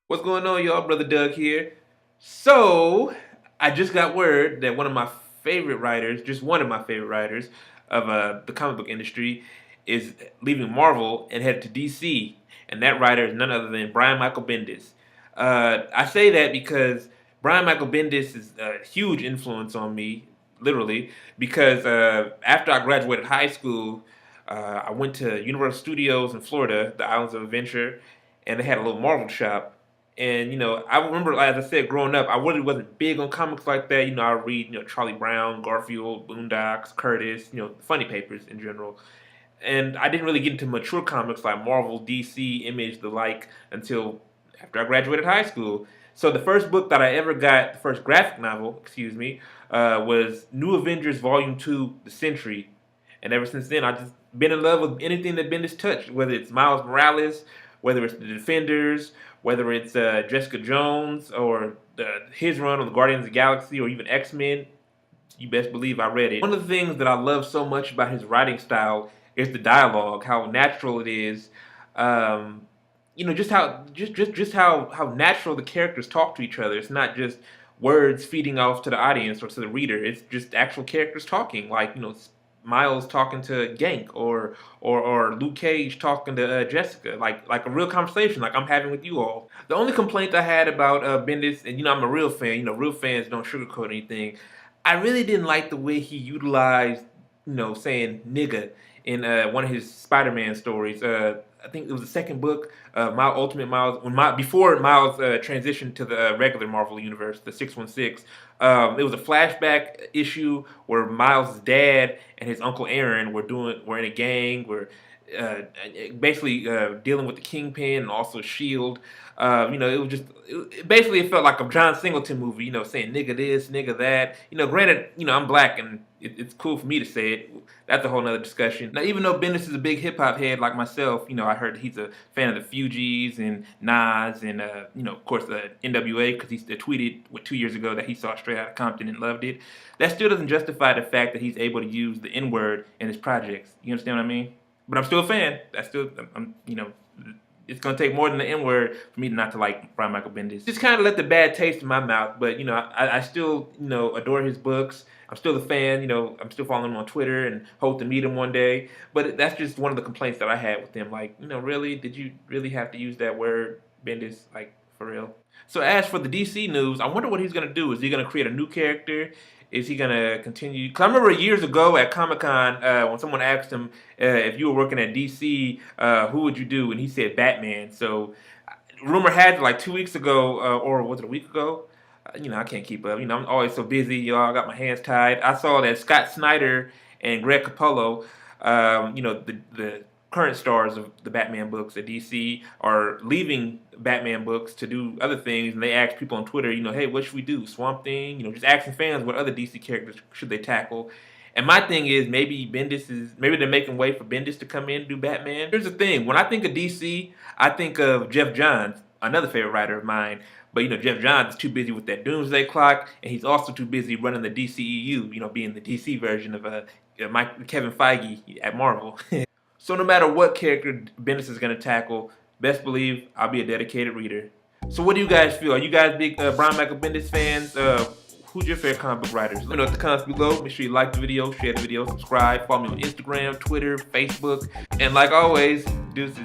What's going on, y'all? Brother Doug here. So, I just got word that one of my favorite writers, just one of my favorite writers of the comic book industry, is leaving Marvel and headed to DC. And that writer is none other than Brian Michael Bendis. I say that because Brian Michael Bendis is a huge influence on me, literally, because after I graduated high school, I went to Universal Studios in Florida, the Islands of Adventure, and they had a little Marvel shop. And I remember, as I said, growing up, I really wasn't big on comics like that. I read, Charlie Brown, Garfield, Boondocks, Curtis, funny papers in general. And I didn't really get into mature comics like Marvel, DC, Image, the like, until after I graduated high school. So the first book that I ever got, the first graphic novel, excuse me, was New Avengers Volume 2, The Century. And ever since then, I've just been in love with anything that Bendis touched, whether it's Miles Morales, whether it's the Defenders, whether it's Jessica Jones, or his run on the Guardians of the Galaxy, or even X-Men. You best believe I read it. One of the things that I love so much about his writing style is the dialogue, how natural it is. Just how natural the characters talk to each other. It's not just words feeding off to the audience or to the reader. It's just actual characters talking, like Miles talking to Gank, or Luke Cage talking to Jessica, like a real conversation, like I'm having with you all. The only complaint I had about Bendis, and I'm a real fan. Real fans don't sugarcoat anything. I really didn't like the way he utilized, saying nigga in one of his Spider-Man stories. I think it was the second book, Ultimate Miles, before Miles transitioned to the regular Marvel universe, the 616. It was a flashback issue where Miles' dad and his uncle Aaron were in a gang, were basically dealing with the Kingpin and also Shield. It was basically it felt like a John Singleton movie. Saying nigga this, nigga that. Granted, I'm black and it's cool for me to say it. That's a whole nother discussion. Now, even though Bendis is a big hip hop head like myself, I heard he's a fan of the Fugees and Nas and of course the NWA, because he tweeted 2 years ago that he saw Straight Outta Compton and loved it. That still doesn't justify the fact that he's able to use the N word in his projects. You understand what I mean? But I'm still a fan. It's gonna take more than the N word for me not to like Brian Michael Bendis. Just kind of left a bad taste in my mouth. But I still adore his books. I'm still a fan. I'm still following him on Twitter and hope to meet him one day. But that's just one of the complaints that I had with him. Like, really, did you really have to use that word, Bendis? Like, for real? So as for the DC news, I wonder what he's gonna do. Is he gonna create a new character? Is he gonna continue? Because I remember years ago at Comic Con, when someone asked him if you were working at DC, who would you do? And he said Batman. So rumor had it like 2 weeks ago, or was it a week ago? I can't keep up. I'm always so busy, y'all. I got my hands tied. I saw that Scott Snyder and Greg Capullo, the current stars of the Batman books at DC, are leaving Batman books to do other things, and they asked people on Twitter, hey, what should we do? Swamp Thing? Just asking fans what other DC characters should they tackle. And my thing is, maybe they're making way for Bendis to come in and do Batman. Here's the thing: when I think of DC, I think of Jeff Johns, another favorite writer of mine. But Jeff Johns is too busy with that Doomsday Clock, and he's also too busy running the DCEU. Being the DC version of Kevin Feige at Marvel. So no matter what character Bendis is going to tackle, best believe I'll be a dedicated reader. So what do you guys feel? Are you guys big Brian Michael Bendis fans? Who's your favorite comic book writers? Let me know in the comments below. Make sure you like the video, share the video, subscribe, follow me on Instagram, Twitter, Facebook, and like always, deuces.